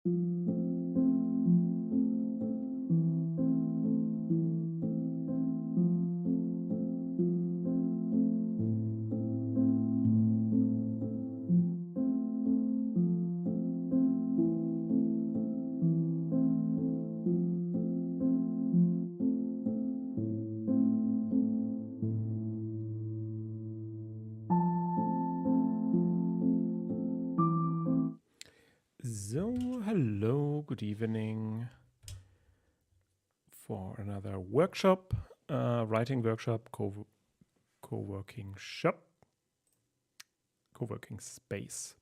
So, hello, good evening for another workshop, writing workshop, co-working shop, co-working space.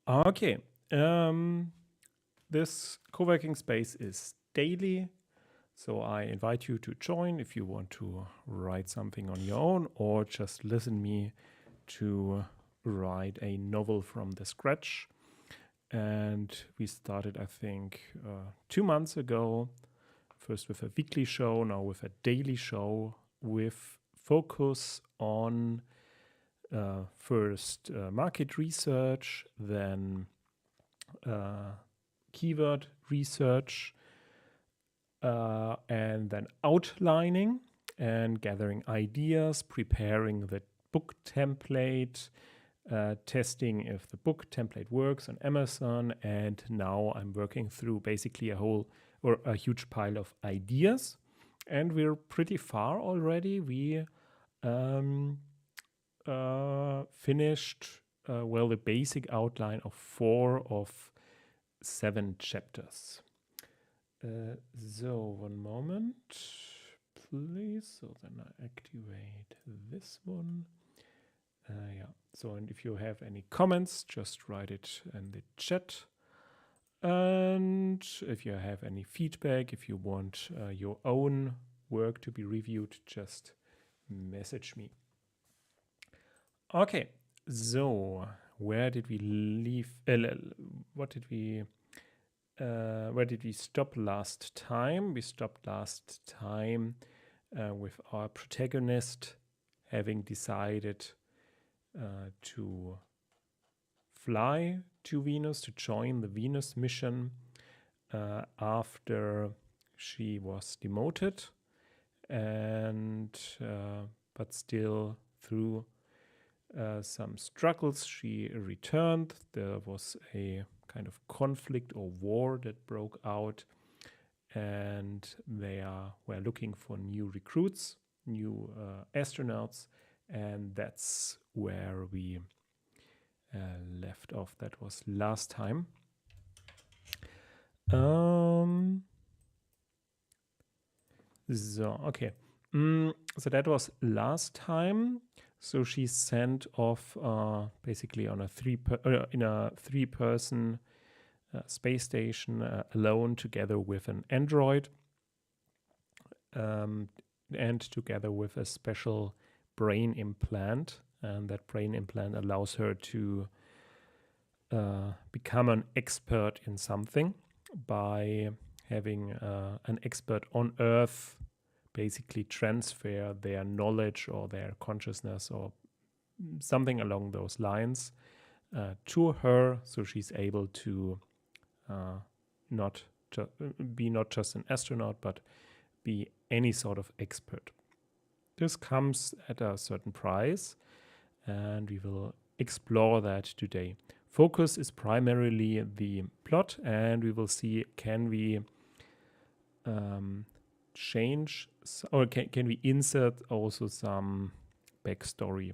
Okay, this co-working space is daily, so I invite you to join if you want to write something on your own or just listen me to write a novel from the scratch. And we started, I think, 2 months ago, first with a weekly show, now with a daily show, with focus on first market research, then keyword research, and then outlining and gathering ideas, preparing the book template, testing if the book template works on Amazon, and now I'm working through basically a huge pile of ideas, and we're pretty far already. We finished the basic outline of 4 of 7 chapters. So 1 moment, please. So then I activate this one. Yeah. So, and if you have any comments, just write it in the chat. And if you have any feedback, if you want your own work to be reviewed, just message me. Okay. So, where did we leave? Where did we stop last time? We stopped last time with our protagonist having decided to fly to Venus, to join the Venus mission after she was demoted, and but still through some struggles she returned. There was a kind of conflict or war that broke out, and they were looking for new recruits, new astronauts, and that's where we left off. That was last time. So that was last time. So she sent off basically on a in a 3-person space station alone, together with an android, and together with a special brain implant, and that brain implant allows her to become an expert in something by having an expert on Earth basically transfer their knowledge or their consciousness or something along those lines to her, so she's able to not just an astronaut, but be any sort of expert. This comes at a certain price, and we will explore that today. Focus is primarily the plot, and we will see, can we change, or can we insert also some backstory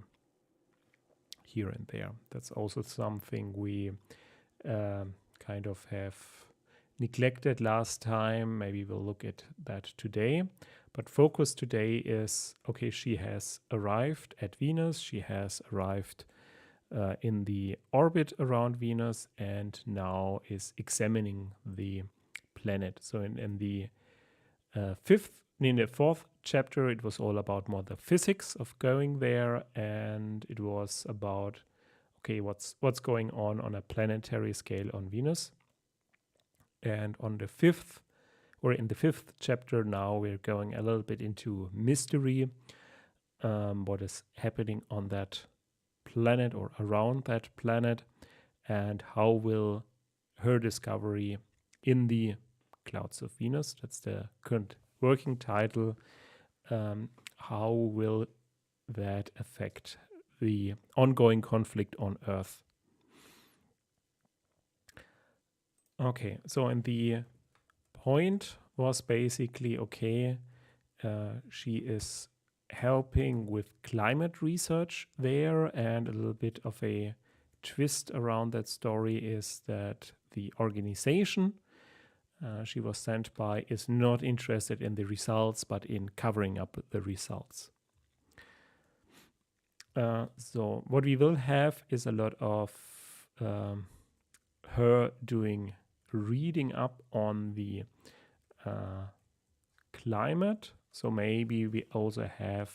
here and there. That's also something we kind of have neglected last time. Maybe we'll look at that today. But focus today is, okay, she has arrived at Venus. She has arrived in the orbit around Venus, and now is examining the planet. So in the 4th chapter, it was all about more the physics of going there, and it was about, okay, what's going on a planetary scale on Venus. And on the 5th, or in the 5th chapter, now we're going a little bit into mystery, what is happening on that planet or around that planet, and how will her discovery in the clouds of Venus. That's the current working title. How will that affect the ongoing conflict on Earth? Okay, so and the point was basically, okay, she is helping with climate research there, and a little bit of a twist around that story is that the organization she was sent by is not interested in the results, but in covering up the results. So what we will have is a lot of her doing reading up on the climate. So maybe we also have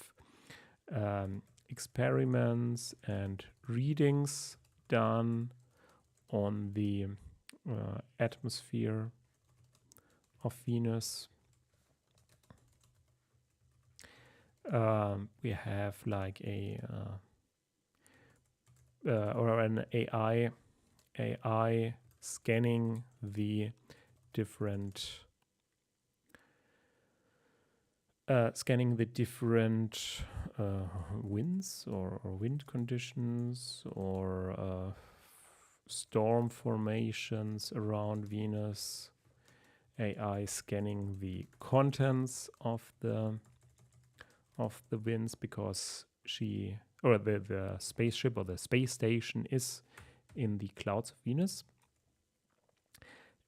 experiments and readings done on the atmosphere of Venus. We have like a or an AI scanning the different winds or wind conditions or storm formations around Venus. AI scanning the contents of the winds, because the spaceship or the space station is in the clouds of Venus.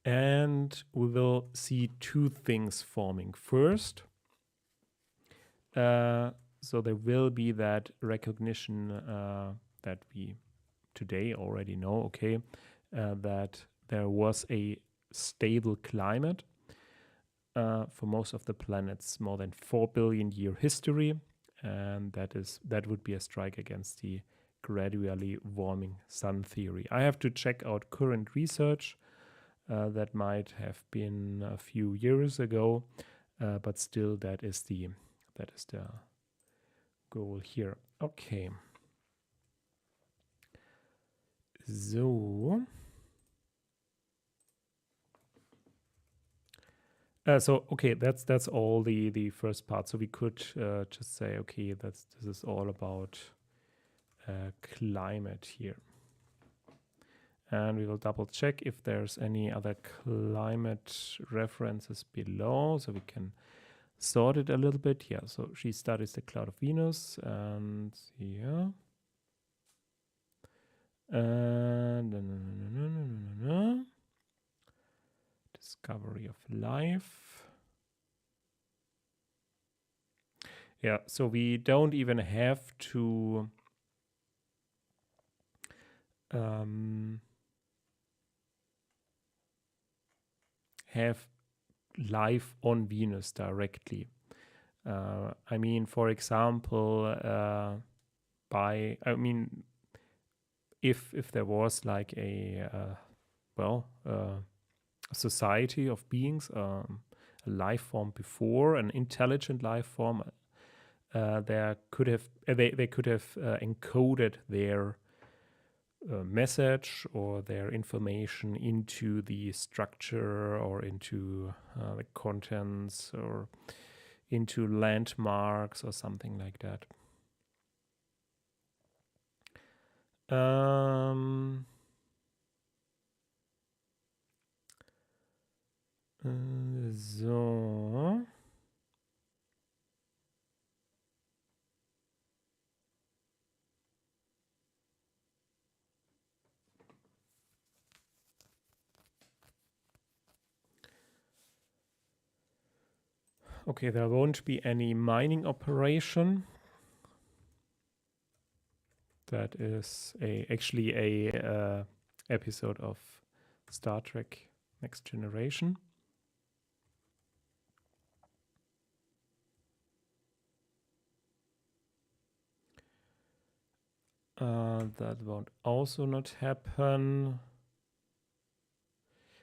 And we will see two things forming. First, so there will be that recognition that we today already know, okay, that there was a stable climate for most of the planet's more than 4 billion year history, and that would be a strike against the gradually warming sun theory. I have to check out current research that might have been a few years ago, but still that is the goal here. Okay. So okay, that's all the first part. So we could just say, okay, this is all about climate here, and we will double check if there's any other climate references below, so we can sort it a little bit. Yeah, so she studies the cloud of Venus, and yeah, and discovery of life. Yeah, so we don't even have to have life on Venus directly. I mean, for example, if there was like a society of beings, a life form before, an intelligent life form, they could have encoded their message or their information into the structure or into the contents or into landmarks or something like that. So okay, there won't be any mining operation. That is actually a episode of Star Trek Next Generation. That won't also not happen.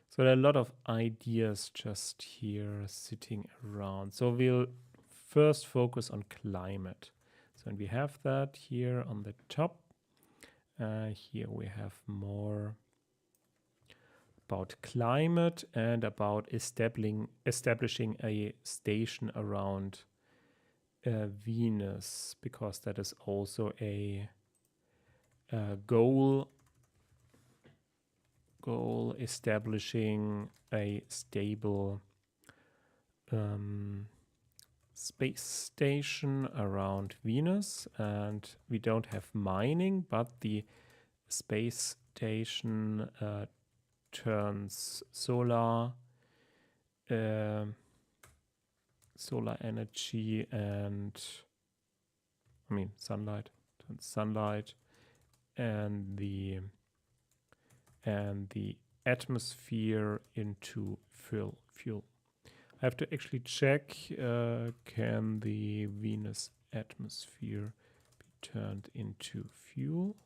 So there are a lot of ideas just here sitting around. So we'll first focus on climate. So and we have that here on the top. Here we have more about climate and about establishing a station around Venus, because that is also a goal establishing a stable space station around Venus. And we don't have mining, but the space station turns solar energy and sunlight, and the atmosphere into fuel. I have to actually check, can the Venus atmosphere be turned into fuel?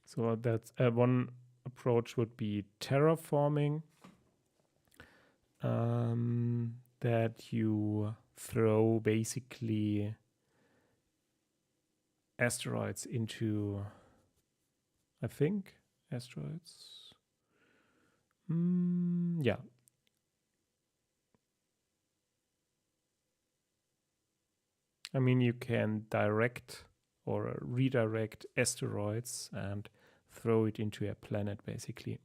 So that's one approach would be terraforming, that you throw basically asteroids into, I think, asteroids. Yeah. I mean, you can direct or redirect asteroids and throw it into a planet, basically.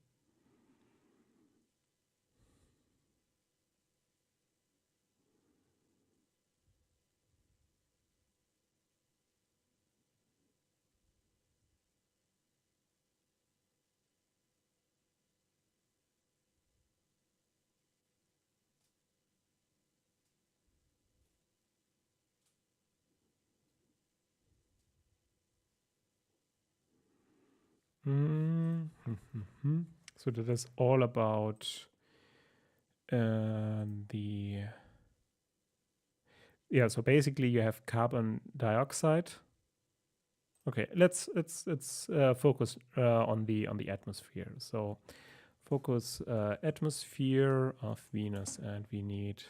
So that is all about so basically you have carbon dioxide. Okay, let's focus on the atmosphere. So focus atmosphere of Venus, and we need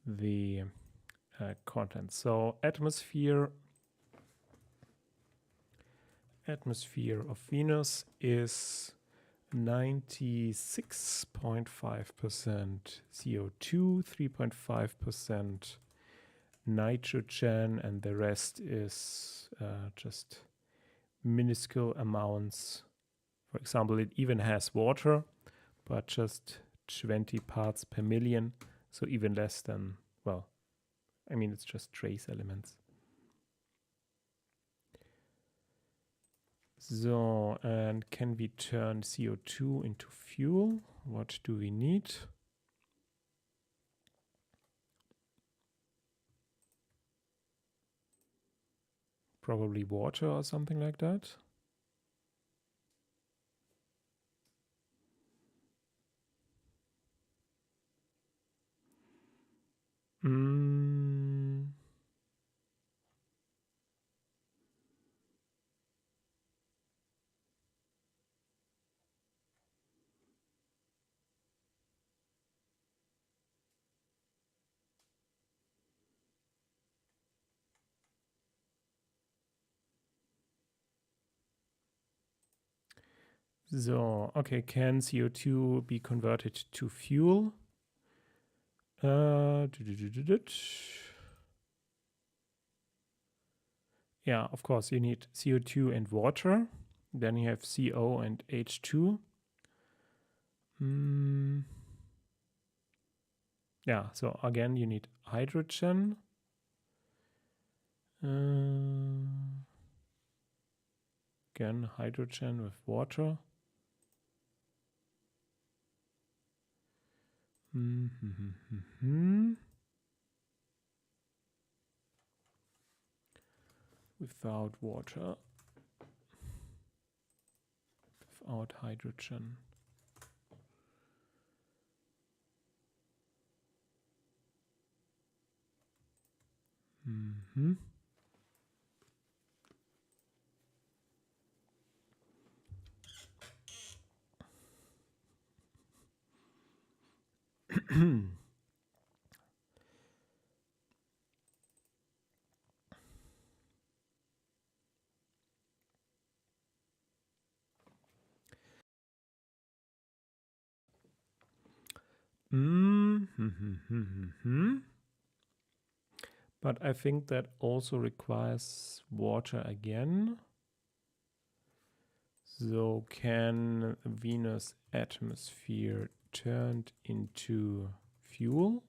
the content. So atmosphere of Venus is 96.5% CO2, 3.5% nitrogen, and the rest is just minuscule amounts. For example, it even has water, but just 20 parts per million, so even less than, well, I mean, it's just trace elements. So, and can we turn CO2 into fuel? What do we need? Probably water or something like that. So, okay, can CO2 be converted to fuel? Yeah, of course, you need CO2 and water. Then you have CO and H2. Yeah, so again, you need hydrogen. Again, hydrogen with water. Without water. Without hydrogen. But I think that also requires water again. So can Venus atmosphere turned into fuel?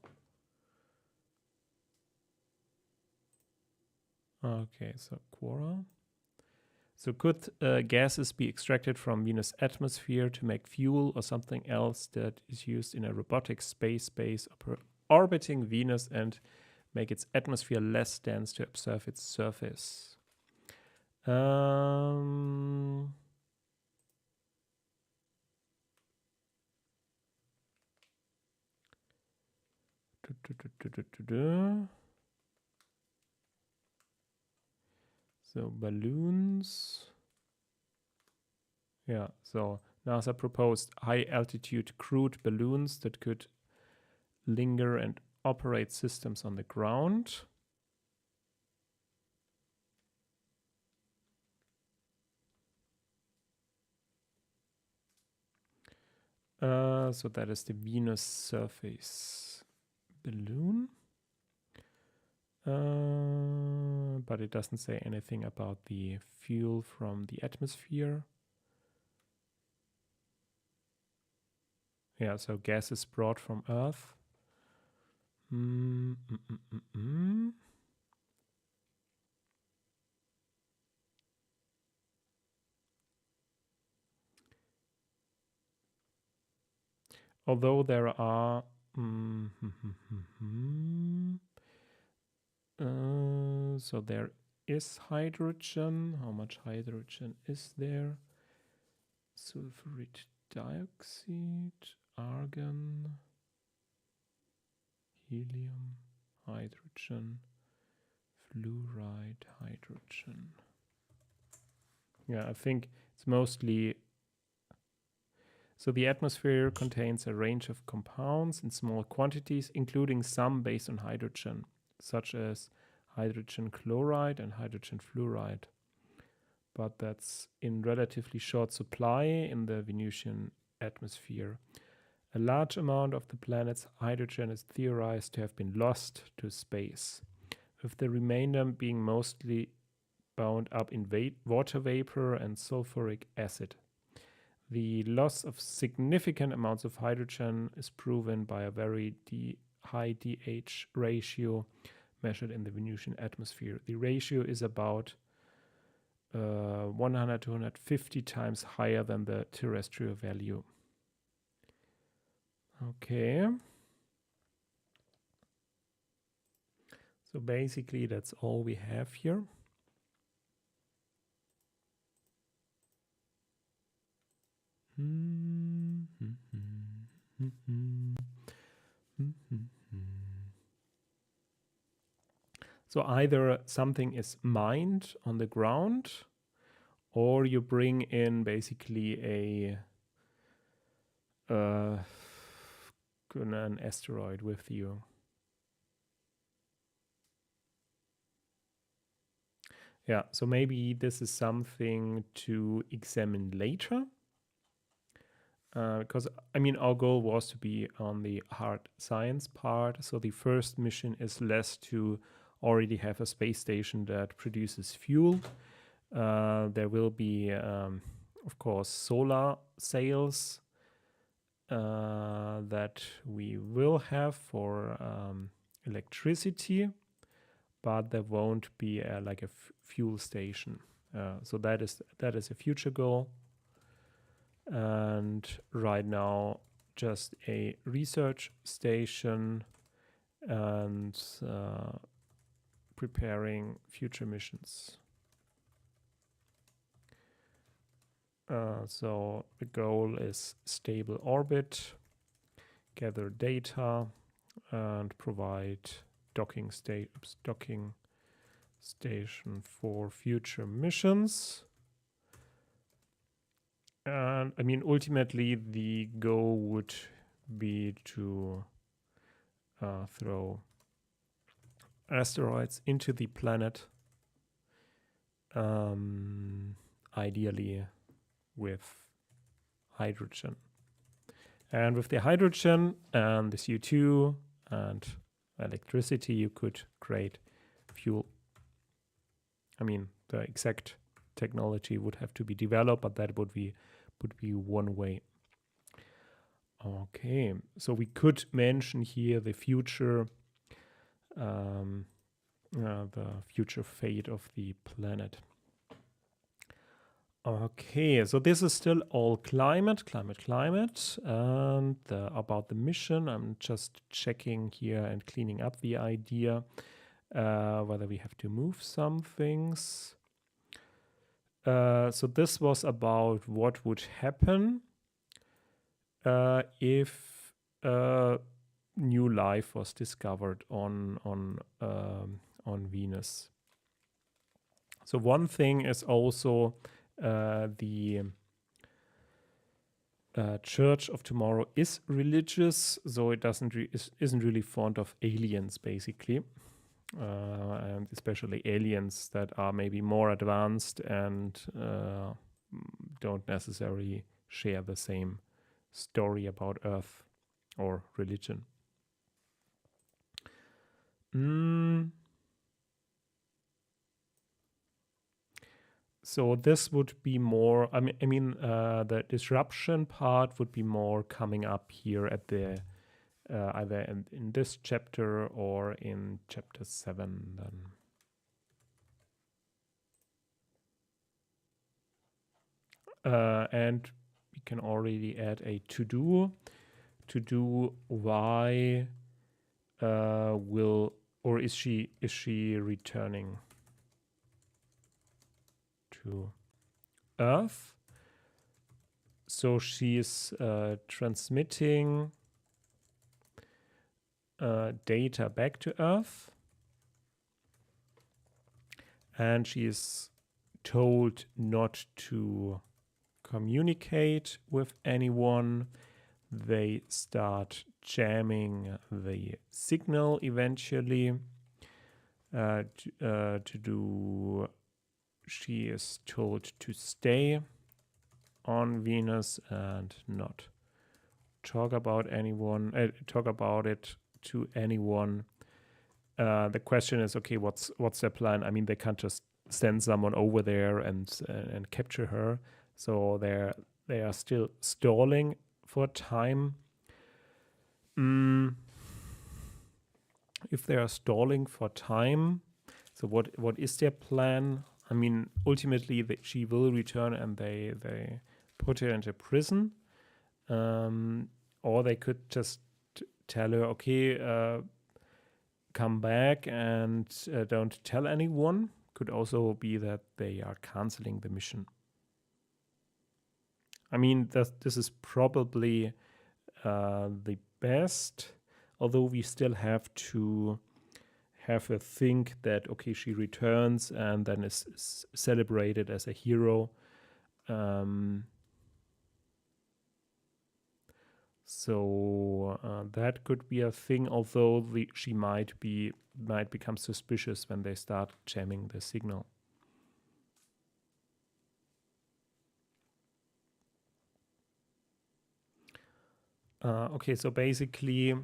Okay, so Quora. So could gases be extracted from Venus' atmosphere to make fuel or something else that is used in a robotic space base orbiting Venus and make its atmosphere less dense to observe its surface? So balloons. Yeah, so NASA proposed high-altitude crewed balloons that could linger and operate systems on the ground. So that is the Venus surface balloon. But it doesn't say anything about the fuel from the atmosphere. Yeah, so gas is brought from Earth. Although there are so there is hydrogen. How much hydrogen is there? Sulfuric dioxide, argon, helium, hydrogen, fluoride, hydrogen. Yeah, I think it's mostly... So the atmosphere contains a range of compounds in small quantities, including some based on hydrogen, such as hydrogen chloride and hydrogen fluoride. But that's in relatively short supply in the Venusian atmosphere. A large amount of the planet's hydrogen is theorized to have been lost to space, with the remainder being mostly bound up in water vapor and sulfuric acid. The loss of significant amounts of hydrogen is proven by a very high DH ratio measured in the Venusian atmosphere. The ratio is about 100 to 150 times higher than the terrestrial value. Okay. So basically that's all we have here. So either something is mined on the ground, or you bring in basically an asteroid with you. Yeah, so maybe this is something to examine later. Because, I mean, our goal was to be on the hard science part. So the first mission is less to already have a space station that produces fuel. There will be, of course, solar sails that we will have for electricity, but there won't be like a fuel station. So that is a future goal. And right now, just a research station and preparing future missions. So the goal is stable orbit, gather data, and provide docking station for future missions. And I mean, ultimately, the goal would be to throw asteroids into the planet, ideally with hydrogen. And with the hydrogen and the CO2 and electricity, you could create fuel. I mean, the exact technology would have to be developed, but that would be one way. Okay, so we could mention here the future fate of the planet. Okay, so this is still all climate. And about the mission, I'm just checking here and cleaning up the idea whether we have to move some things. So this was about what would happen if new life was discovered on Venus. So one thing is also the Church of Tomorrow is religious, so it isn't really fond of aliens, basically, and especially aliens that are maybe more advanced and don't necessarily share the same story about Earth or religion. So this would be more. I mean, the disruption part would be more coming up here at the either in this chapter or in chapter 7. Then, and we can already add a to do. Why is she returning to Earth? So she is transmitting data back to Earth, and she is told not to communicate with anyone. They start jamming the signal eventually. She is told to stay on Venus and not talk about it to anyone. The question is, okay, what's their plan? I mean, they can't just send someone over there and capture her. So they are still stalling for time. If they are stalling for time, so what is their plan? I mean, ultimately she will return and they put her into prison, or they could just tell her, okay, come back and don't tell anyone. Could also be that they are canceling the mission. I mean, this is probably the best, although we still have to have a think that, okay, she returns and then is celebrated as a hero. So that could be a thing, although she might become suspicious when they start jamming the signal. Okay, so basically,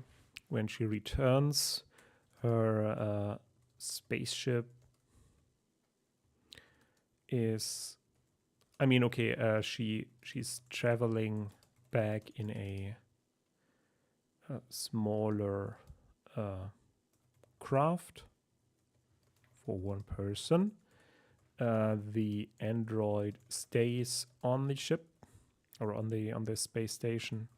when she returns, her spaceship is, I mean, okay, she's traveling back in a smaller craft for one person. The android stays on the ship or on the space station.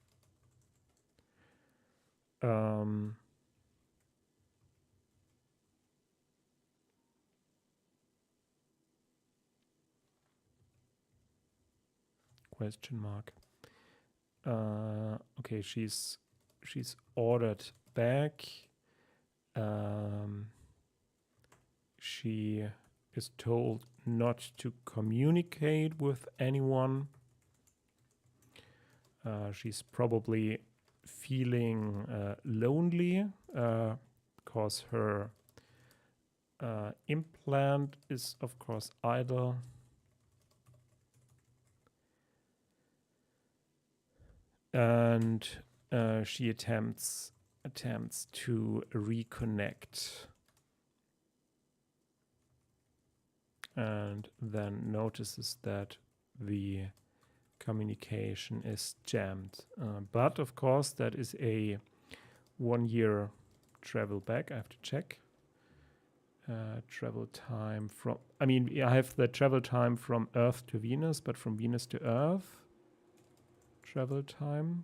Question mark. Okay, she's ordered back. She is told not to communicate with anyone. She's probably feeling lonely because her implant is, of course, idle. and she attempts to reconnect, and then notices that the communication is jammed. But of course, that is a 1 year travel back. I have to check. Travel time from, I mean, I have the travel time from Earth to Venus, but from Venus to Earth, travel time.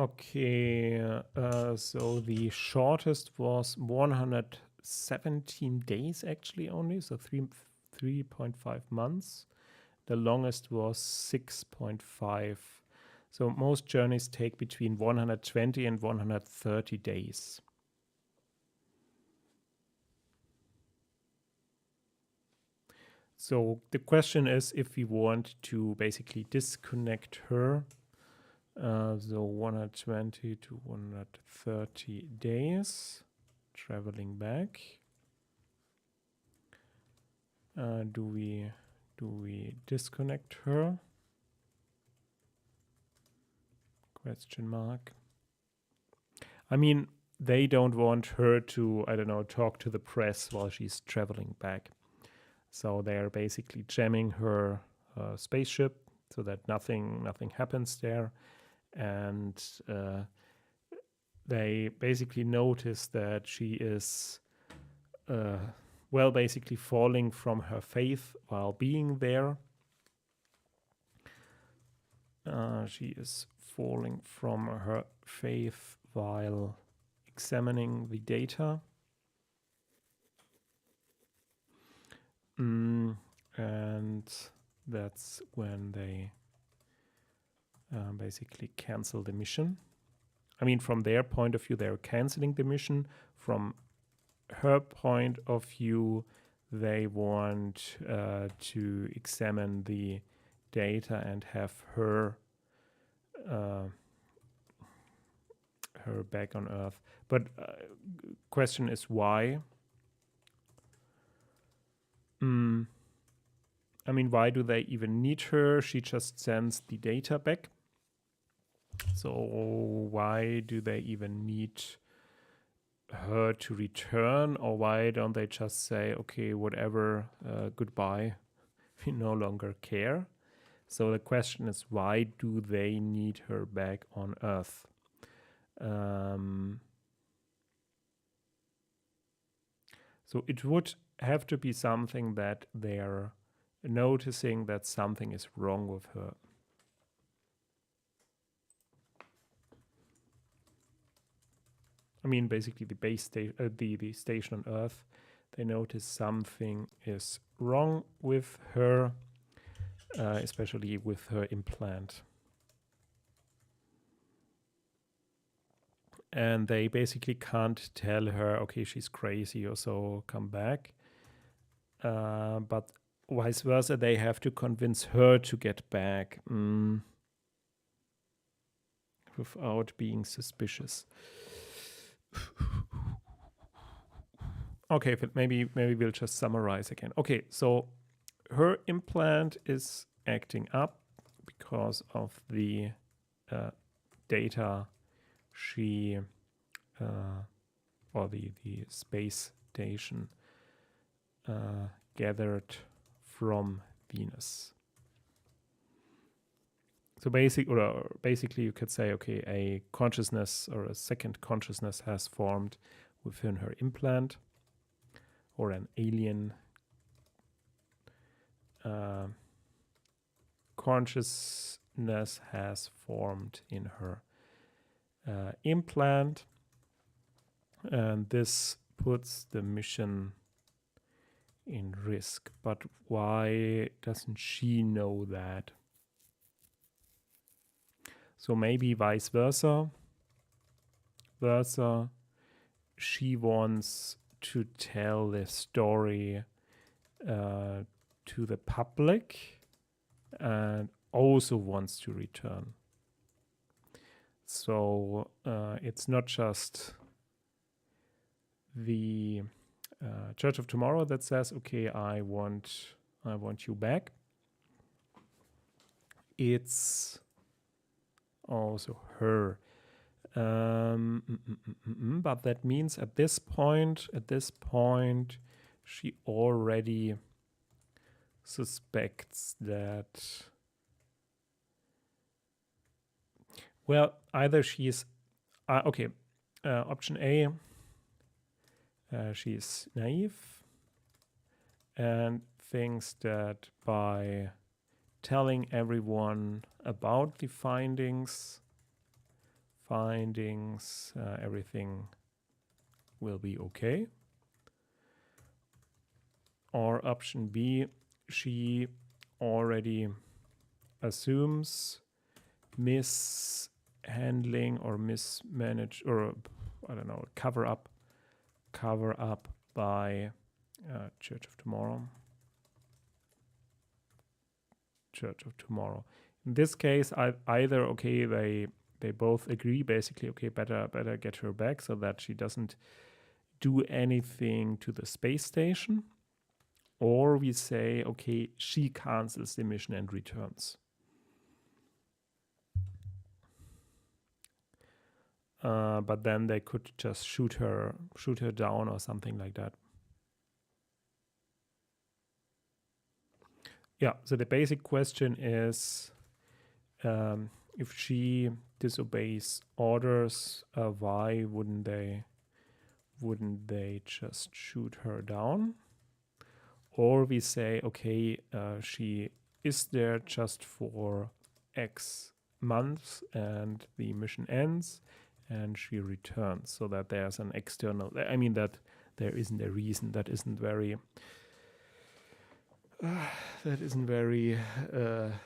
Okay, so the shortest was 117 days actually only, so 3.5 months. The longest was 6.5. So most journeys take between 120 and 130 days. So the question is if we want to basically disconnect her. So 120 to 130 days, traveling back. Do we disconnect her? Question mark. I mean, they don't want her to, I don't know, talk to the press while she's traveling back. So they're basically jamming her spaceship so that nothing happens there. And they basically notice that she is, well, basically falling from her faith while being there. She is falling from her faith while examining the data. And that's when they basically cancel the mission. I mean, from their point of view, they're canceling the mission. From her point of view, they want to examine the data and have her back on Earth. But question is why? I mean, why do they even need her? She just sends the data back. So why do they even need her to return? Or why don't they just say, okay, whatever, goodbye, we no longer care? So the question is, why do they need her back on Earth? So it would have to be something that they're noticing that something is wrong with her. I mean, basically the base station, the station on Earth, they notice something is wrong with her, especially with her implant. And they basically can't tell her, okay, she's crazy or so, come back. But vice versa, they have to convince her to get back without being suspicious. Okay, maybe we'll just summarize again. Okay, so her implant is acting up because of the data she or the space station gathered from Venus. So basically you could say, okay, a consciousness or a second consciousness has formed within her implant, or an alien consciousness has formed in her implant, and this puts the mission in risk. But why doesn't she know that? So maybe vice versa. she wants to tell the story to the public and also wants to return. So it's not just the Church of Tomorrow that says, okay, I want you back. It's also her. But that means at this point, she already suspects that, well, either she's option A, she's naive and thinks that by telling everyone about the findings, everything will be okay. Or option B, she already assumes mishandling or mismanaged, or I don't know, cover up by Church of Tomorrow. In this case, either they both agree, basically, okay, better get her back so that she doesn't do anything to the space station, or we say, okay, she cancels the mission and returns. But then they could just shoot her down or something like that. Yeah, so the basic question is, if she disobeys orders, why wouldn't they just shoot her down? Or we say, okay, she is there just for X months and the mission ends and she returns, so that there's an external, I mean, that there isn't a reason, that isn't very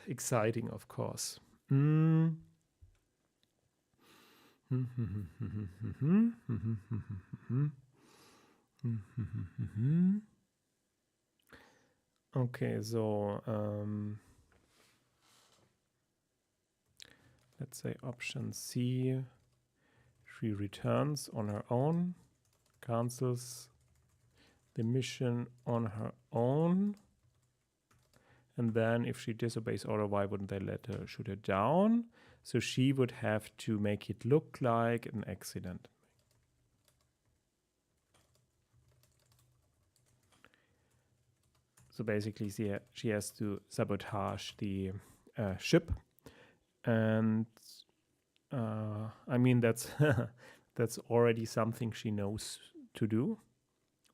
exciting, of course. Okay, so let's say option C, she returns on her own, cancels the mission on her own, and then if she disobeys order, why wouldn't they let her shoot her down? So she would have to make it look like an accident. So basically, she has to sabotage the ship, and I mean, that's that's already something she knows to do,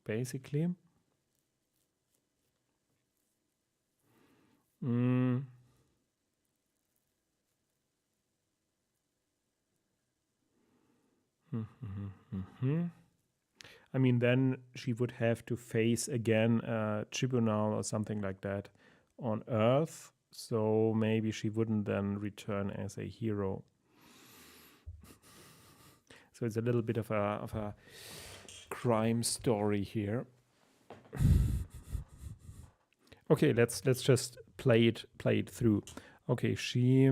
basically. I mean, then she would have to face again a tribunal or something like that on Earth. So maybe she wouldn't then return as a hero. So it's a little bit of a crime story here. Okay, let's just play it through. Okay, she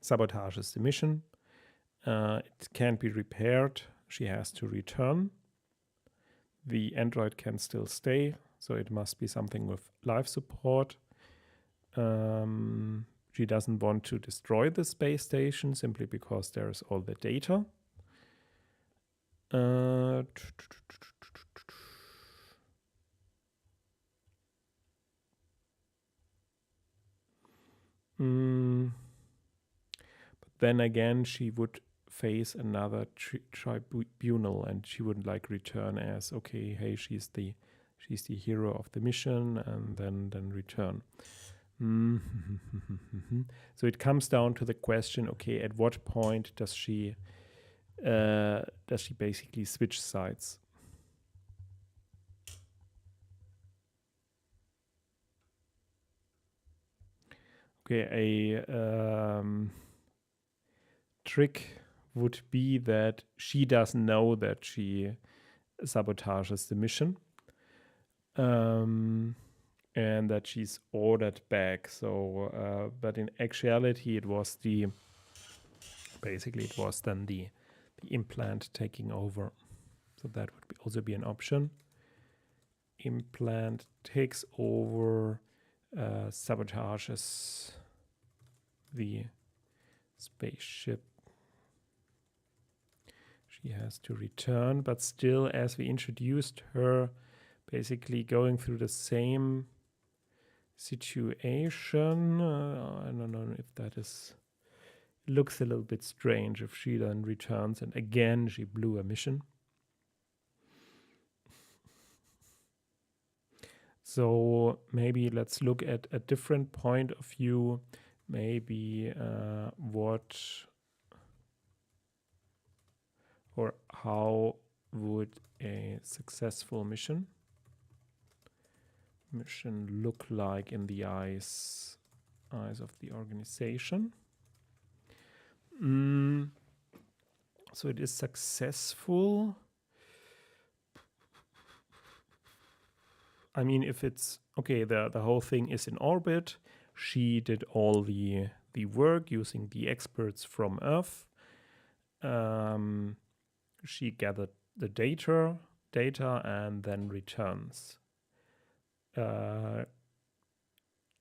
sabotages the mission. It can't be repaired. She has to return. The android can still stay, so it must be something with life support. She doesn't want to destroy the space station simply because there's all the data. But then again, she would face another tribunal, and she wouldn't return as, okay, hey, she's the hero of the mission, and then return. So it comes down to the question, okay, at what point does she basically switch sides? Okay, a trick would be that she doesn't know that she sabotages the mission, and that she's ordered back. So, but in actuality, it was basically it was then the implant taking over. So that would also be an option. Implant takes over, sabotages the spaceship. She has to return, but still, as we introduced her, basically going through the same situation. I don't know if that looks a little bit strange if she then returns and again she blew a mission. So maybe let's look at a different point of view. Maybe what or how would a successful mission look like in the eyes of the organization? So it is successful. I mean, if it's okay, the whole thing is in orbit. She did all the work using the experts from Earth. She gathered the data and then returns.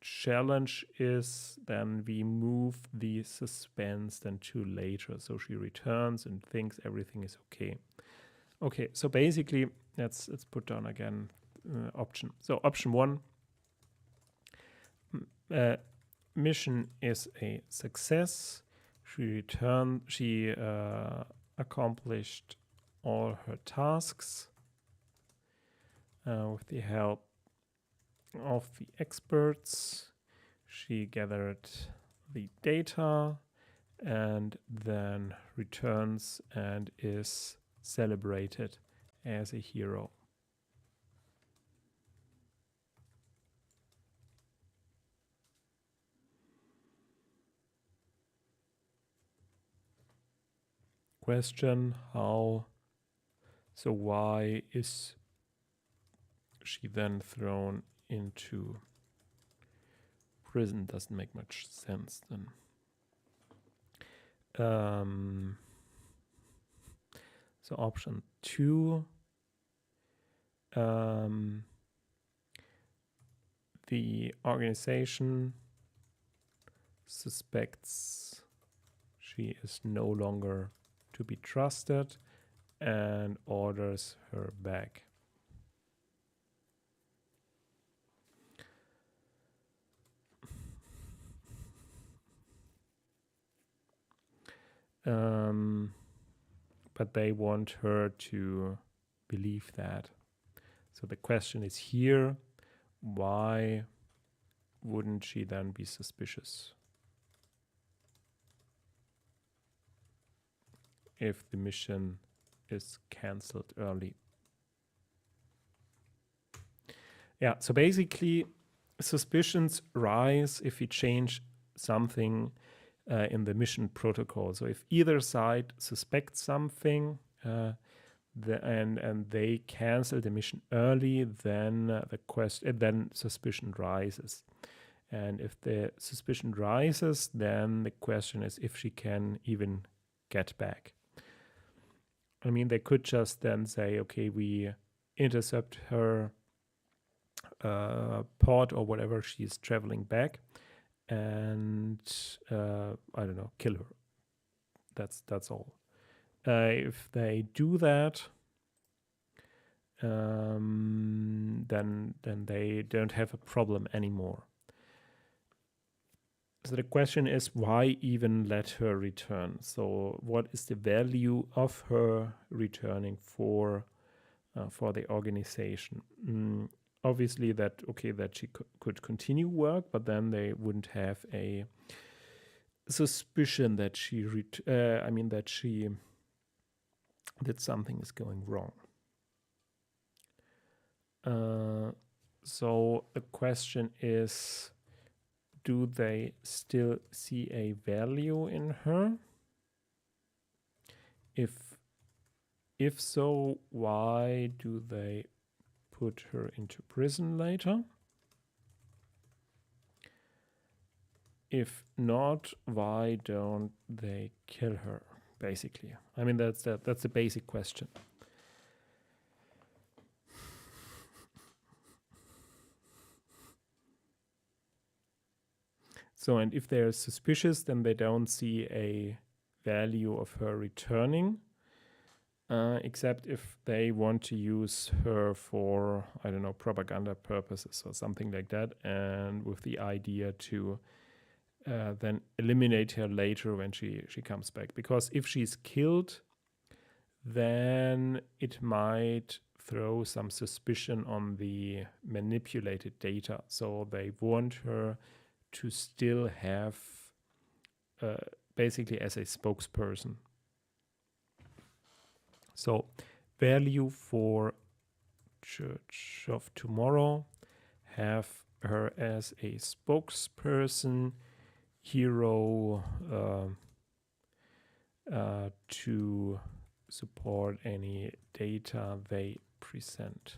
Challenge is then we move the suspense then to later. So she returns and thinks everything is okay. Okay, so basically let's put down again option. So option 1, mission is a success. She accomplished all her tasks with the help of the experts. She gathered the data and then returns and is celebrated as a hero. Question: why is she then thrown into prison? Doesn't make much sense then. So option 2, the organization suspects she is no longer to be trusted and orders her back. But they want her to believe that. So the question is here, why wouldn't she then be suspicious if the mission is cancelled early? Yeah, so basically suspicions rise if we change something in the mission protocol. So if either side suspects something and they cancel the mission early, then then suspicion rises. And if the suspicion rises, then the question is if she can even get back. I mean, they could just then say, okay, we intercept her pod or whatever she's traveling back, and I don't know, kill her. That's all. If they do that, then they don't have a problem anymore. So the question is, why even let her return? So what is the value of her returning for the organization? Obviously that she could continue work, but then they wouldn't have a suspicion that she that something is going wrong. So the question is, do they still see a value in her? If so, why do they put her into prison later? If not, why don't they kill her? Basically, I mean that's the basic question. So, and if they're suspicious, then they don't see a value of her returning, except if they want to use her for, I don't know, propaganda purposes or something like that, and with the idea to then eliminate her later when she comes back. Because if she's killed, then it might throw some suspicion on the manipulated data. So they want her to still have basically as a spokesperson. So value for Church of Tomorrow, have her as a spokesperson, hero to support any data they present.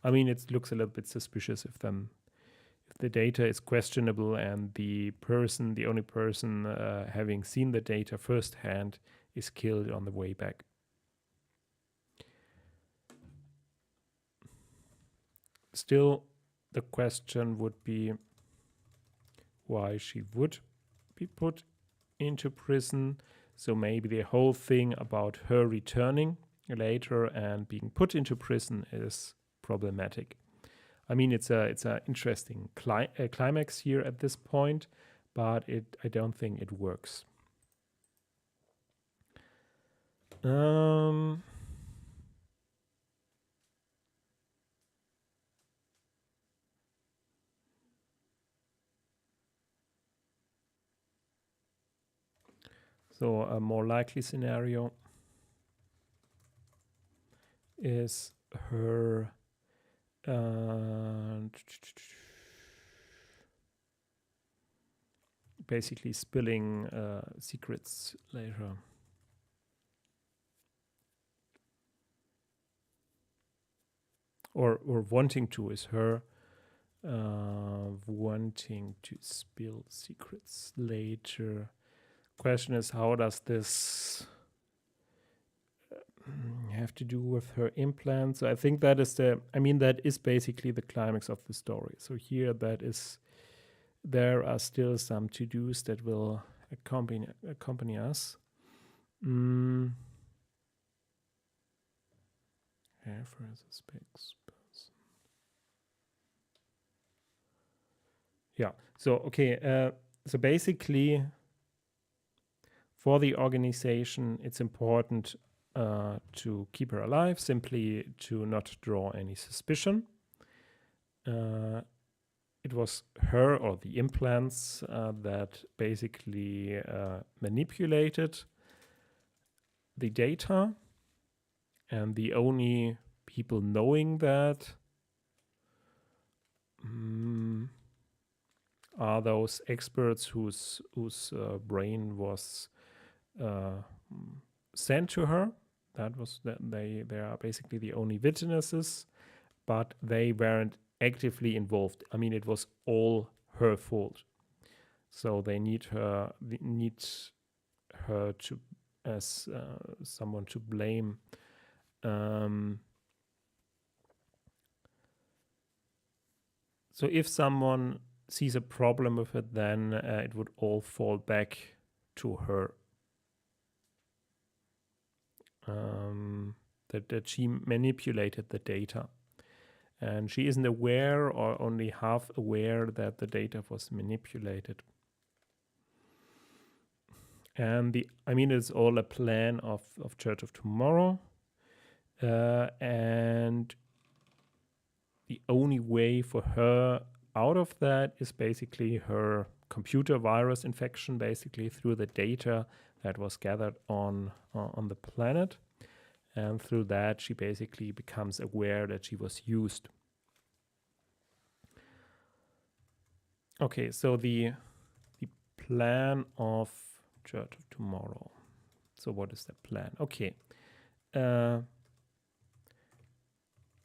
I mean, it looks a little bit suspicious if the data is questionable and the only person having seen the data firsthand is killed on the way back. Still, the question would be why she would be put into prison. So maybe the whole thing about her returning later and being put into prison is problematic. I mean, it's a interesting climax here at this point, but I don't think it works. So a more likely scenario is her basically spilling secrets later. Or wanting to is her wanting to spill secrets later. Question is, how does this have to do with her implants? So I think that is basically the climax of the story. So here there are still some to-dos that will accompany us. Have her as a spokesperson. Yeah. So okay. So basically, for the organization, it's important to keep her alive, simply to not draw any suspicion. It was her or the implants that basically manipulated the data, and the only people knowing that are those experts whose brain was sent to her. They are basically the only witnesses, but they weren't actively involved. I mean, it was all her fault. So they need her to as someone to blame. So if someone sees a problem with it, then it would all fall back to her. That she manipulated the data, and she isn't aware or only half aware that the data was manipulated. And it's all a plan of Church of Tomorrow, and the only way for her out of that is basically her computer virus infection, basically through the data that was gathered on the planet. And through that, she basically becomes aware that she was used. Okay, so the plan of Church of Tomorrow. So what is the plan? Okay.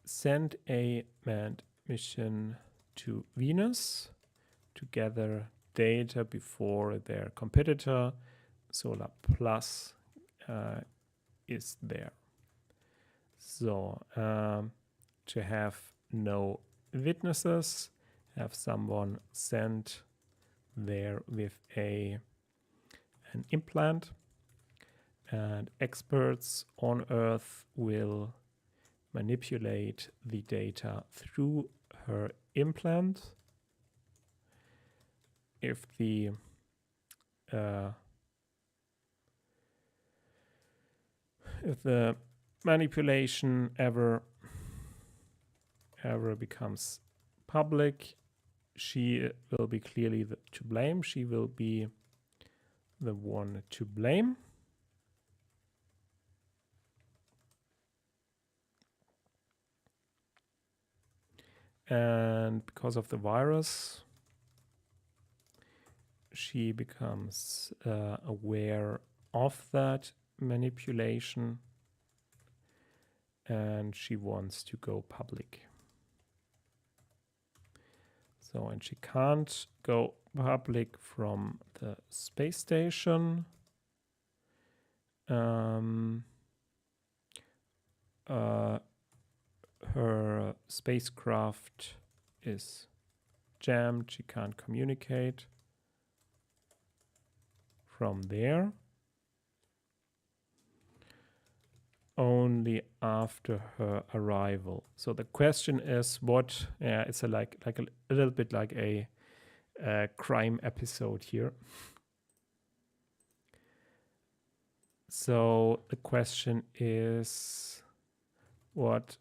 Send a manned mission to Venus to gather data before their competitor, Solar Plus, is there. So to have no witnesses, have someone sent there with an implant, and experts on Earth will manipulate the data through her implant. If the manipulation ever becomes public, she will be clearly to blame. She will be the one to blame. And because of the virus, she becomes aware of that manipulation, and she wants to go public. So, and she can't go public from the space station. Her spacecraft is jammed. She can't communicate from there. Only after her arrival. So the question is, what? Yeah, it's a little bit like a crime episode here. So the question is, what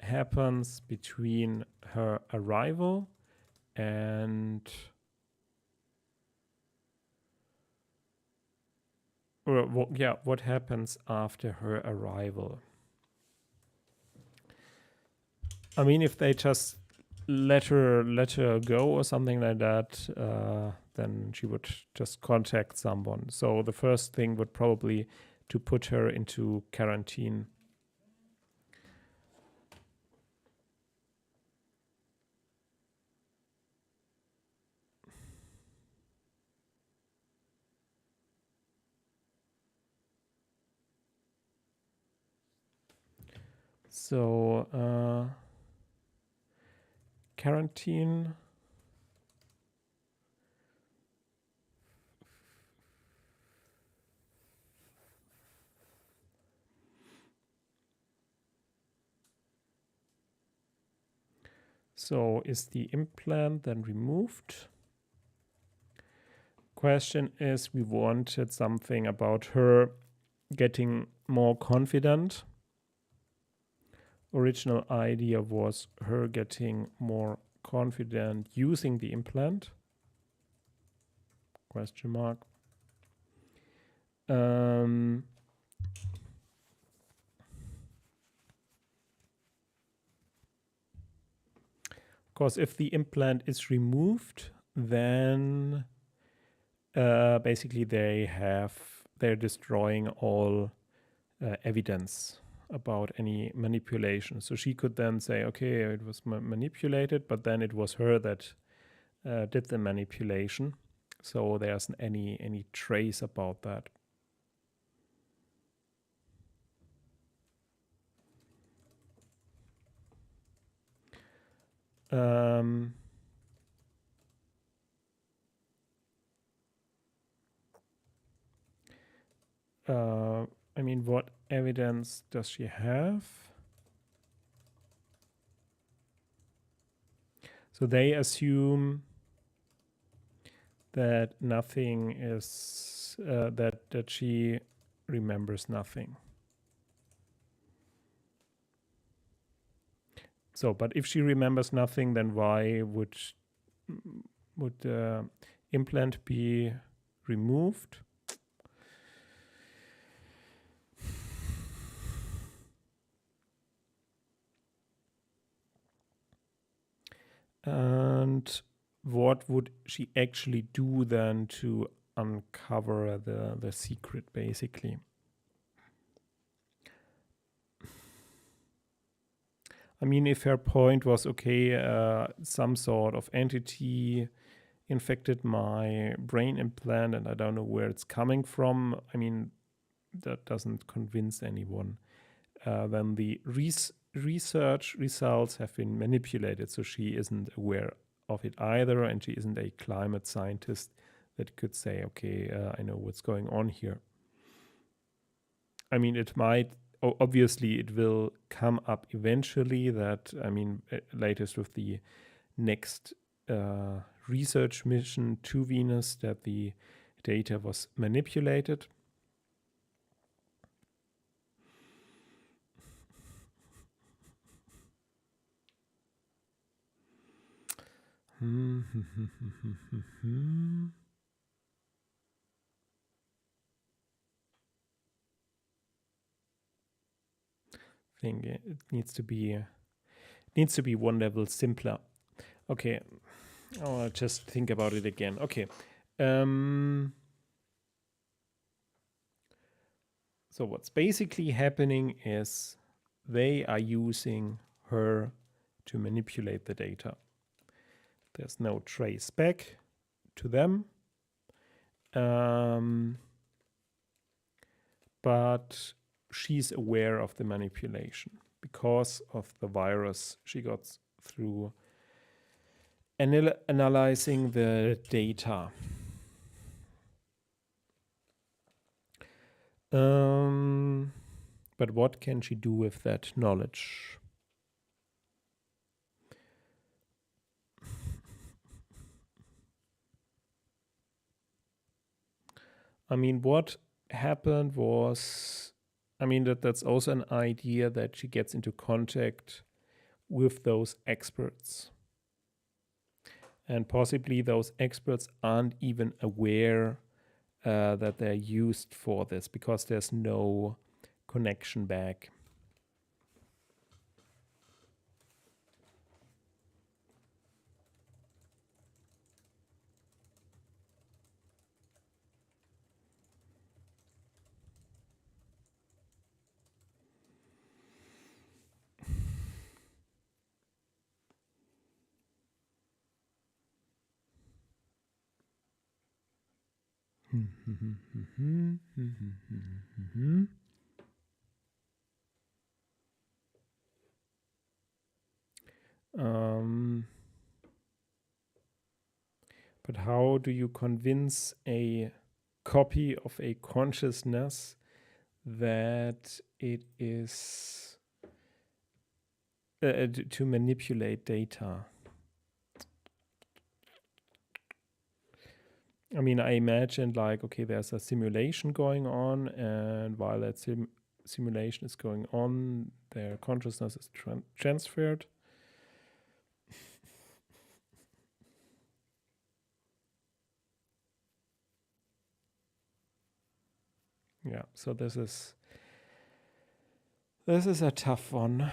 happens between her arrival and what happens after her arrival? I mean, if they just let her go or something like that, then she would just contact someone. So the first thing would probably to put her into quarantine. So quarantine. So is the implant then removed? Question is, we wanted something about her getting more confident. Original idea was her getting more confident using the implant. Question mark. Because if the implant is removed, then basically they're destroying all evidence about any manipulation. So she could then say, okay, it was manipulated, but then it was her that did the manipulation. So there's any trace about that. I mean, what evidence does she have? So they assume that nothing is that she remembers nothing. So, but if she remembers nothing, then why would the implant be removed? And what would she actually do then to uncover the secret, basically. I mean, if her point was, okay, some sort of entity infected my brain implant and I don't know where it's coming from, I mean, that doesn't convince anyone. Then the research results have been manipulated, so she isn't aware of it either, and she isn't a climate scientist that could say, okay, I know what's going on here. I mean, it might, obviously, it will come up eventually that, I mean, latest with the next research mission to Venus, that the data was manipulated. I think it needs to be one level simpler. Okay, I'll just think about it again. Okay. So what's basically happening is they are using her to manipulate the data. There's no trace back to them. But she's aware of the manipulation because of the virus she got through analyzing the data. But what can she do with that knowledge? I mean, what happened was, I mean, that's also an idea that she gets into contact with those experts. And possibly those experts aren't even aware that they're used for this because there's no connection back. But how do you convince a copy of a consciousness that it is to manipulate data? I mean, I imagined like, okay, there's a simulation going on, and while that simulation is going on, their consciousness is transferred. Yeah, so this is a tough one.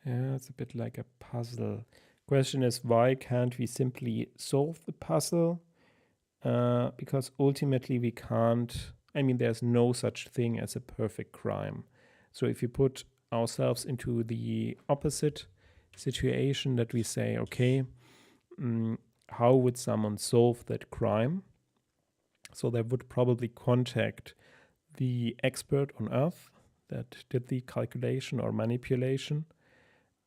Yeah, it's a bit like a puzzle. Question is, why can't we simply solve the puzzle? Because ultimately we can't, I mean, there's no such thing as a perfect crime. So if you put ourselves into the opposite situation that we say, okay, how would someone solve that crime? So they would probably contact the expert on Earth that did the calculation or manipulation,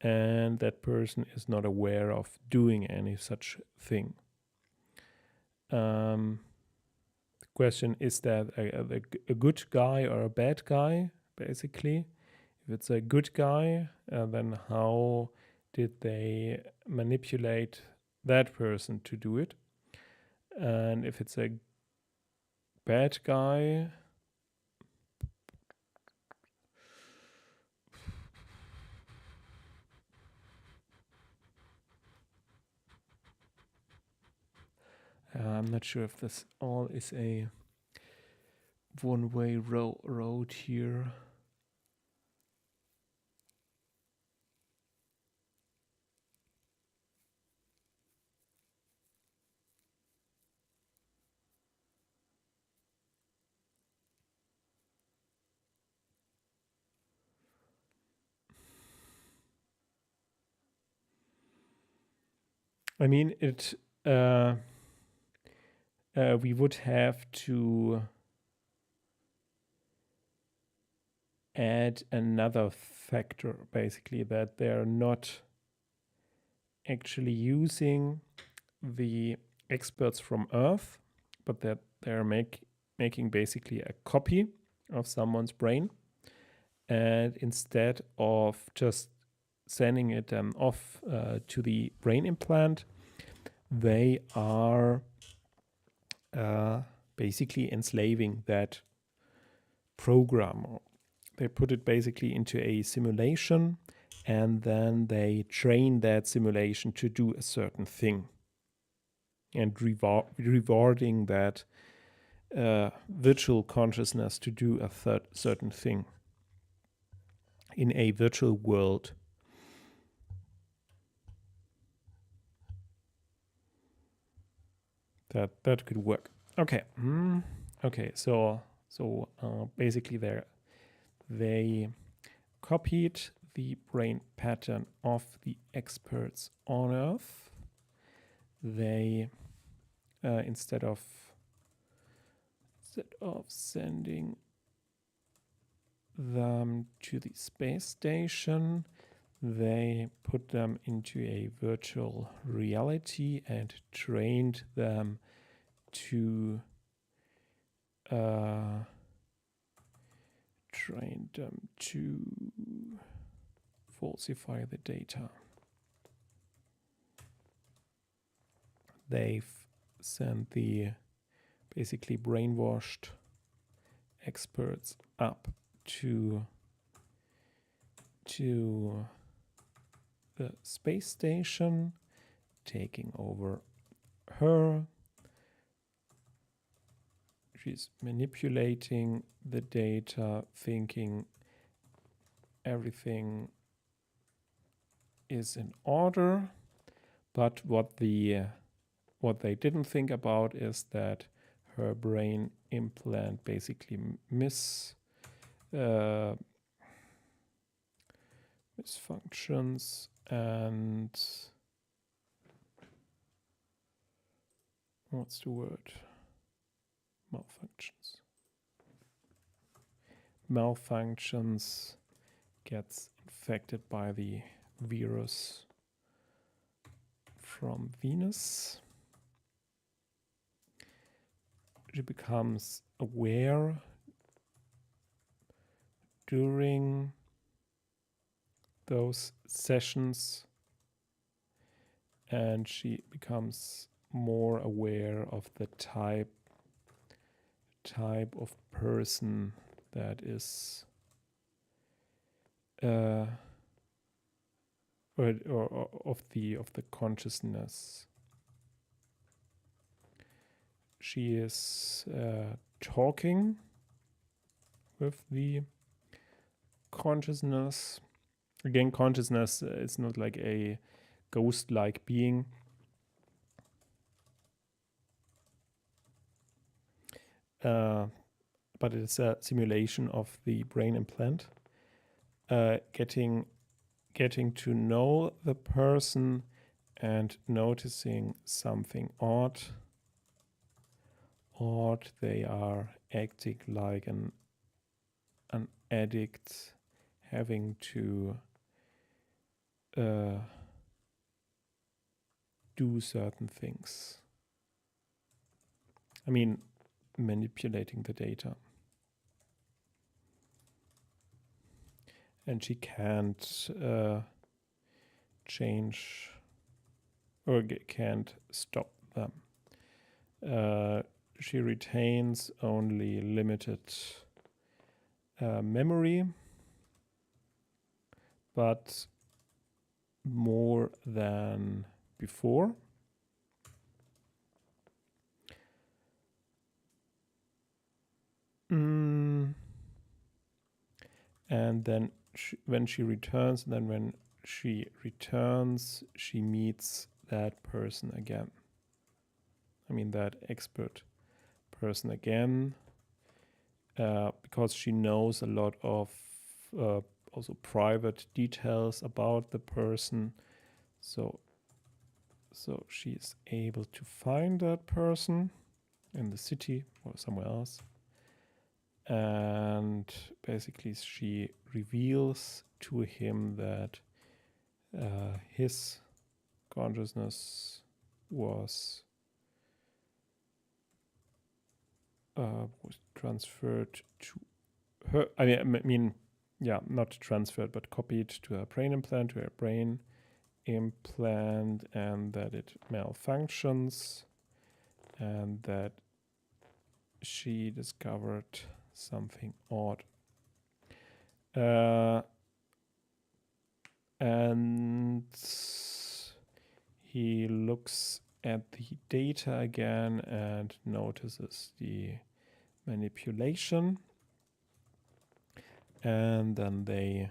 and that person is not aware of doing any such thing. The question is that a good guy or a bad guy, basically. If it's a good guy, then how did they manipulate that person to do it? And if it's a bad guy, I'm not sure if this all is a one-way road here. I mean, we would have to add another factor, basically, that they're not actually using the experts from Earth, but that they're making basically a copy of someone's brain. And instead of just sending it off to the brain implant, they are basically enslaving that program. They put it basically into a simulation, and then they train that simulation to do a certain thing, and rewarding that virtual consciousness to do a certain thing in a virtual world. That could work. Okay. Okay. So basically, they copied the brain pattern of the experts on Earth. They instead of sending them to the space station, they put them into a virtual reality and trained them to falsify the data. They've sent the basically brainwashed experts up to the space station, taking over her. She's manipulating the data, thinking everything is in order. But what they didn't think about is that her brain implant basically misfunctions and what's the word? Malfunctions, gets infected by the virus from Venus. She becomes aware during those sessions, and she becomes more aware of the type of person that is or of the consciousness. She is talking with the consciousness. Again, consciousness is not like a ghost-like being. But it's a simulation of the brain implant. Getting to know the person and noticing something odd. They are acting like an addict, having to do certain things. I mean, manipulating the data. And she can't change or can't stop them. She retains only limited memory, but more than before. And then when she returns, she meets that person again. I mean, that expert person again, because she knows a lot of also private details about the person. So she's able to find that person in the city or somewhere else. And basically she reveals to him that his consciousness was transferred to her. I mean, yeah, not transferred, but copied to her brain implant, and that it malfunctions, and that she discovered something odd. And he looks at the data again and notices the manipulation. And then they...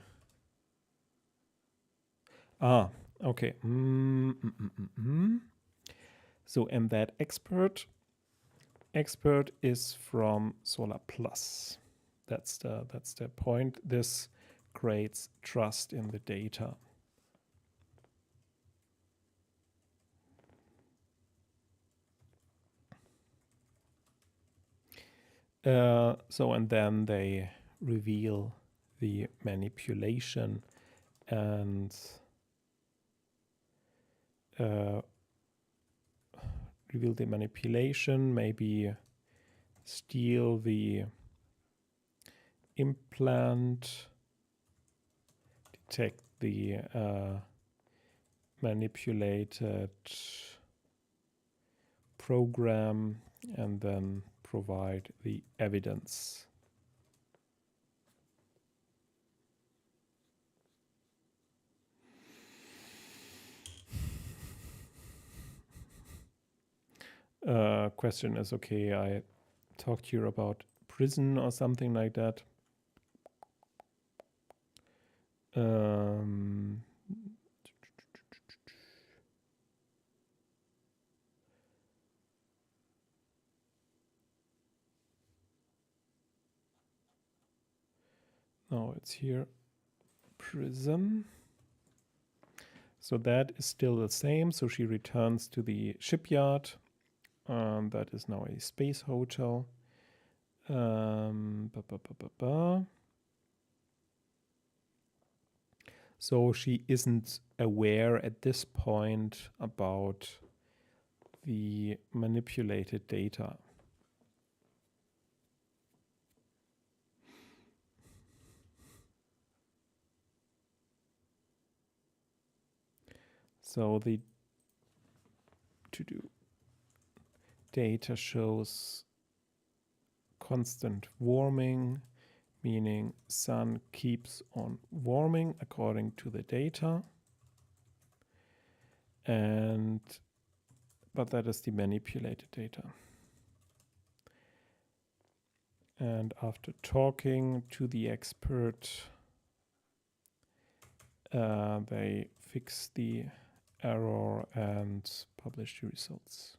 okay. So, and that expert is from Solar Plus. That's the point. This creates trust in the data. So, and then they reveal the manipulation and maybe steal the implant, detect the manipulated program, and then provide the evidence. Question is, okay, I talked here about prison or something like that. No, it's here. Prison. So that is still the same. So she returns to the shipyard. That is now a space hotel. So she isn't aware at this point about the manipulated data. So the to-do data shows constant warming, meaning sun keeps on warming according to the data. But that is the manipulated data. And after talking to the expert, they fix the error and publish the results,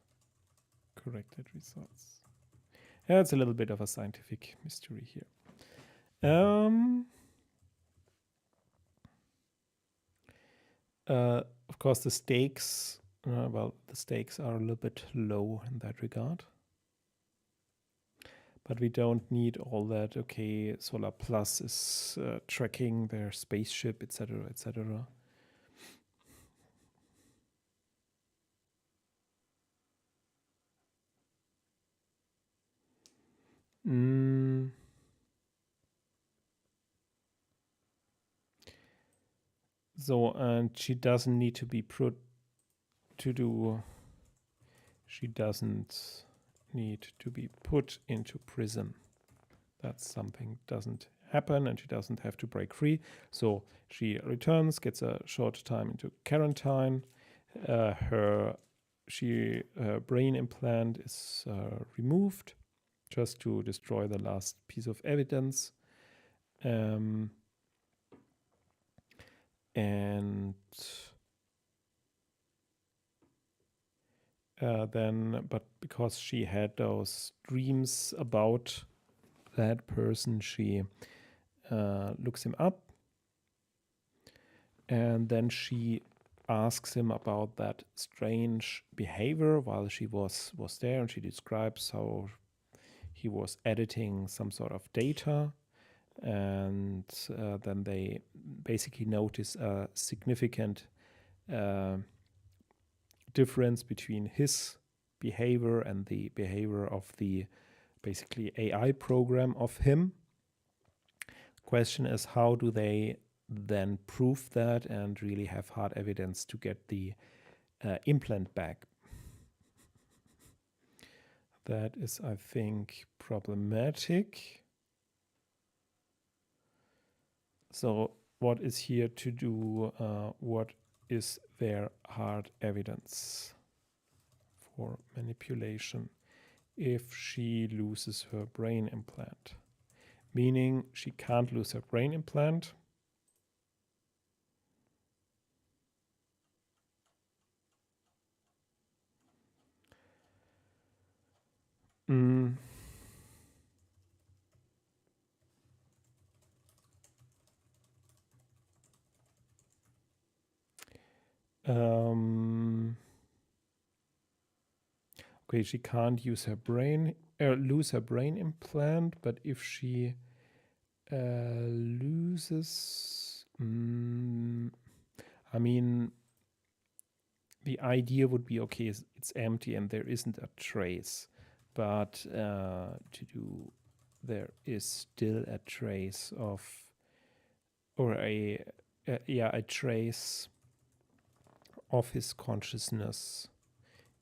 corrected results. Yeah, it's a little bit of a scientific mystery here. Of course, the stakes, the stakes are a little bit low in that regard. But we don't need all that. Okay, Solar Plus is tracking their spaceship, etc., etc. So, and she doesn't need to be she doesn't need to be put into prison. That's something that doesn't happen, and she doesn't have to break free. So she returns, gets a short time into quarantine. Her brain implant is removed, just to destroy the last piece of evidence. And then, but because she had those dreams about that person, she looks him up, and then she asks him about that strange behavior while she was there, and she describes how he was editing some sort of data, and then they basically notice a significant difference between his behavior and the behavior of the basically AI program of him. Question is, how do they then prove that and really have hard evidence to get the implant back? That is, I think, problematic. So what is here to do? What is their hard evidence for manipulation if she loses her brain implant? Meaning she can't lose her brain implant. Okay, she can't use her brain, lose her brain implant, but if she loses, I mean, the idea would be, okay, it's empty and there isn't a trace, but to do, there is still a trace of, or a trace of his consciousness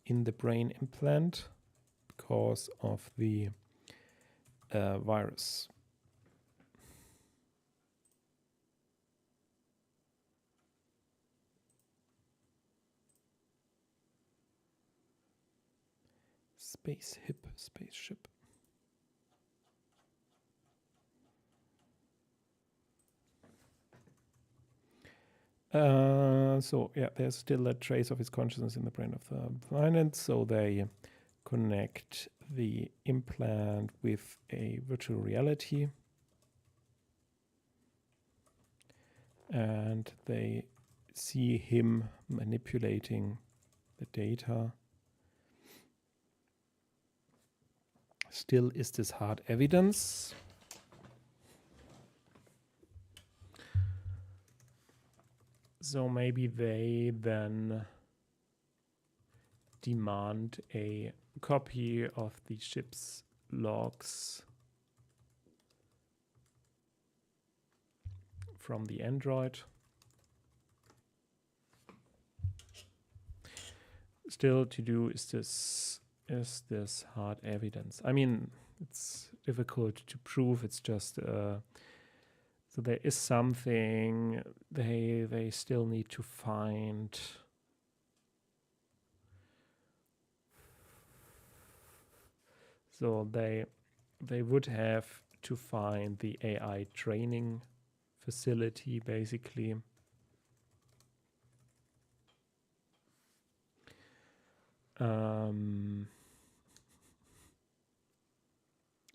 in the brain implant because of the virus. Spaceship. So yeah, there's still a trace of his consciousness in the brain of the planet. So they connect the implant with a virtual reality, and they see him manipulating the data. Still, is this hard evidence? So maybe they then demand a copy of the ship's logs from the android. Still to do, is this hard evidence? I mean, it's difficult to prove. It's just so there is something they still need to find. So they would have to find the AI training facility, basically.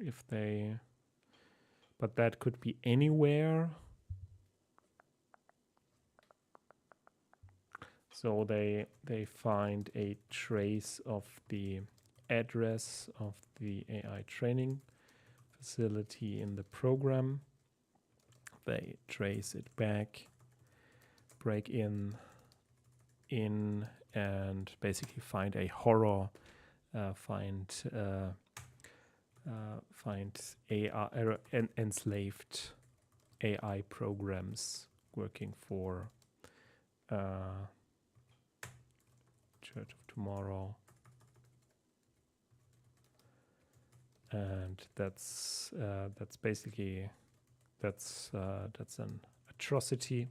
If they, but that could be anywhere. So they find a trace of the address of the AI training facility in the program. They trace it back, break in and basically find a horror, find AI enslaved AI programs working for Church of Tomorrow, and that's basically that's an atrocity.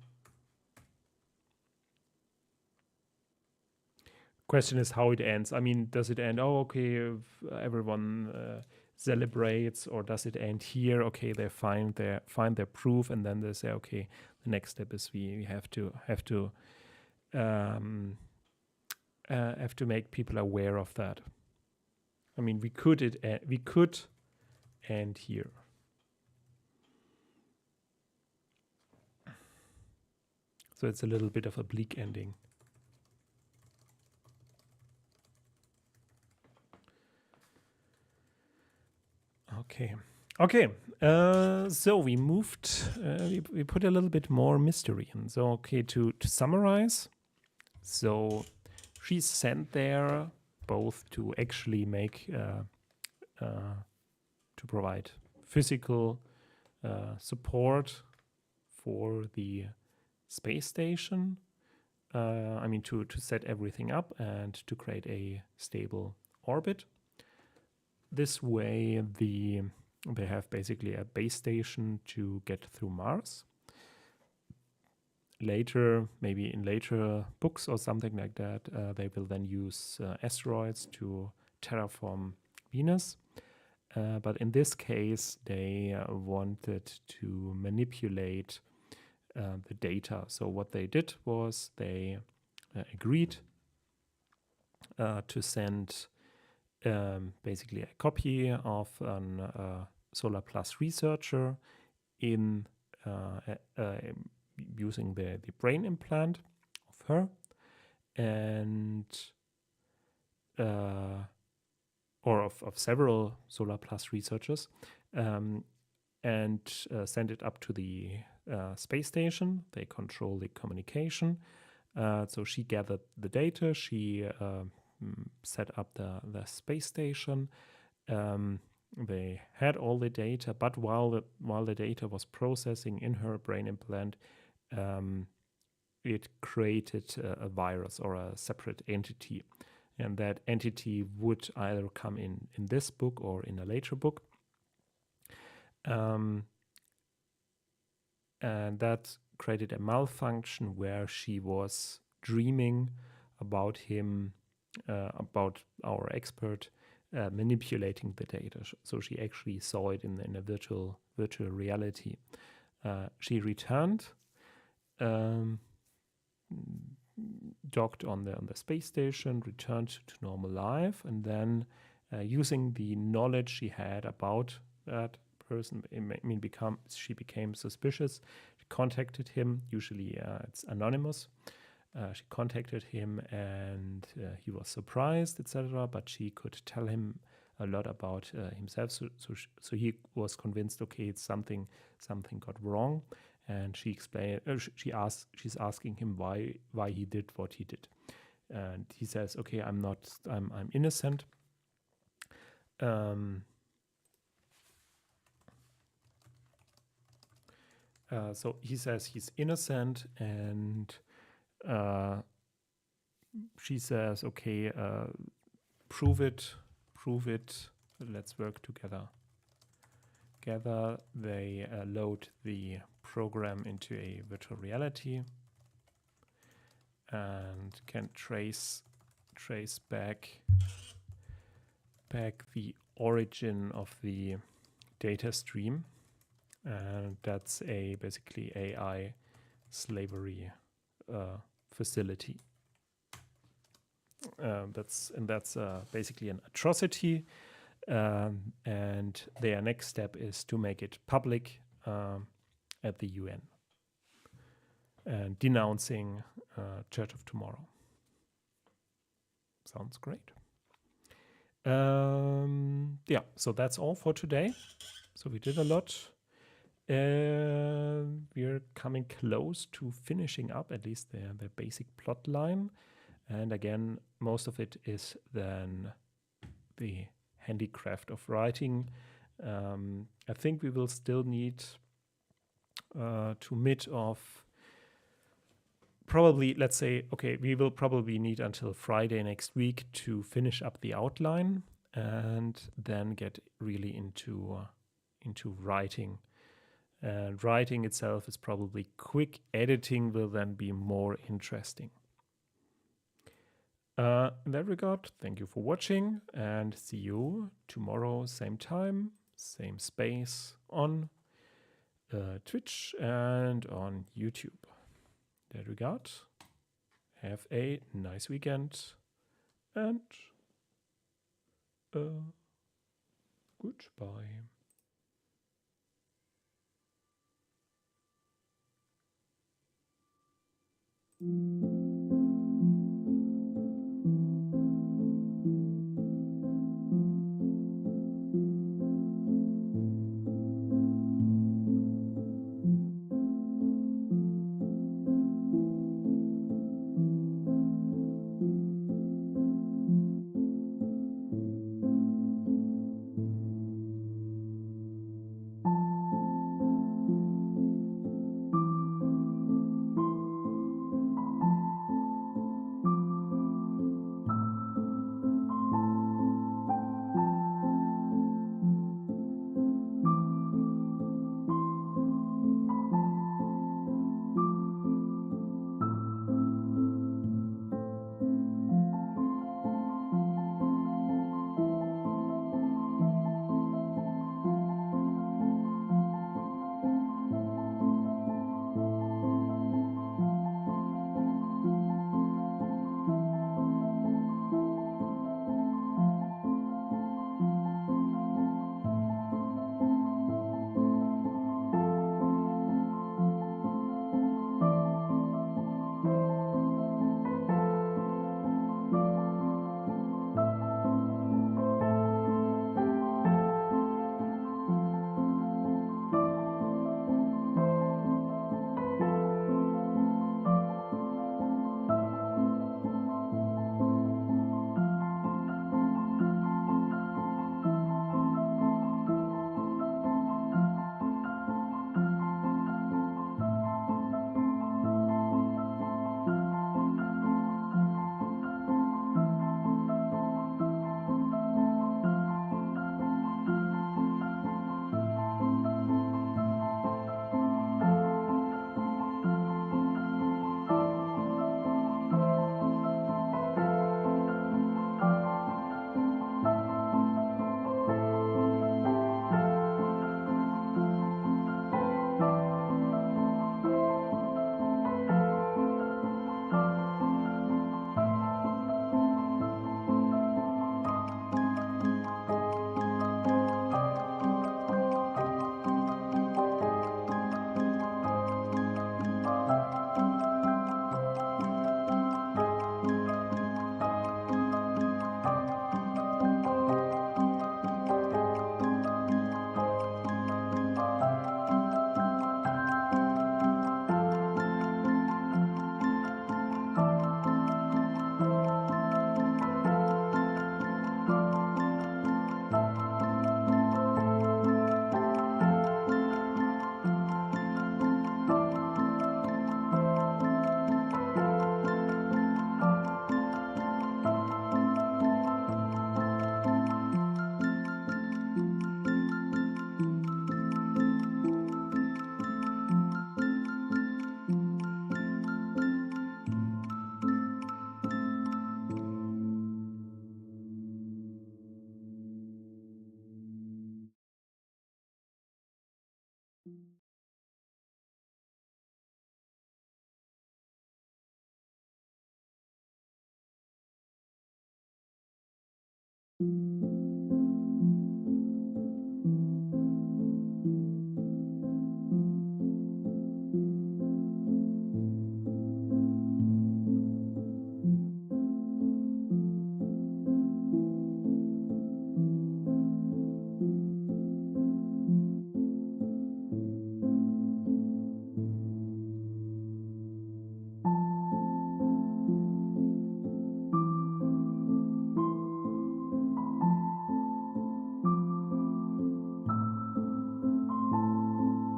Question is how it ends. I mean, does it end? Oh, okay, everyone celebrates, or does it end here? Okay, they find their proof, and then they say, okay, the next step is we have to make people aware of that. I mean, we could end here. So it's a little bit of a bleak ending. Okay. So we moved. We put a little bit more mystery in. So to summarize. So she's sent there both to actually make to provide physical support for the space station. I mean to set everything up and to create a stable orbit. This way they have basically a base station to get through Mars. Later, maybe in later books or something like that, they will then use asteroids to terraform Venus. But in this case, they wanted to manipulate the data. So what they did was they agreed to send basically a copy of a Solar Plus researcher in using the brain implant of her, and or of several Solar Plus researchers, and send it up to the space station. They control the communication. So she gathered the data. She set up the space station. They had all the data, but while the data was processing in her brain implant, it created a virus or a separate entity, and that entity would either come in this book or in a later book. And that created a malfunction where she was dreaming about him, about our expert, manipulating the data. So she actually saw it in a virtual reality. She returned, docked on the space station, returned to normal life, and then using the knowledge she had about that person, she became suspicious. She contacted him. Usually it's anonymous. She contacted him, and he was surprised, etc. But she could tell him a lot about himself. So he was convinced. Okay, it's something got wrong, and she explained. She's asking him why he did what he did, and he says, "Okay, I'm innocent." So he says he's innocent, and she says, okay, prove it, let's work together. They load the program into a virtual reality and can trace back the origin of the data stream, and that's basically AI slavery facility. That's basically an atrocity, and their next step is to make it public at the UN and denouncing Church of Tomorrow. Sounds great. Yeah, so that's all for today. So we did a lot. We're coming close to finishing up at least the basic plot line. And again, most of it is then the handicraft of writing. I think we will still need to mid of probably, let's say, okay, we will probably need until Friday next week to finish up the outline and then get really into writing. And writing itself is probably quick. Editing will then be more interesting. In that regard, thank you for watching and see you tomorrow, same time, same space on Twitch and on YouTube. In that regard, have a nice weekend and goodbye.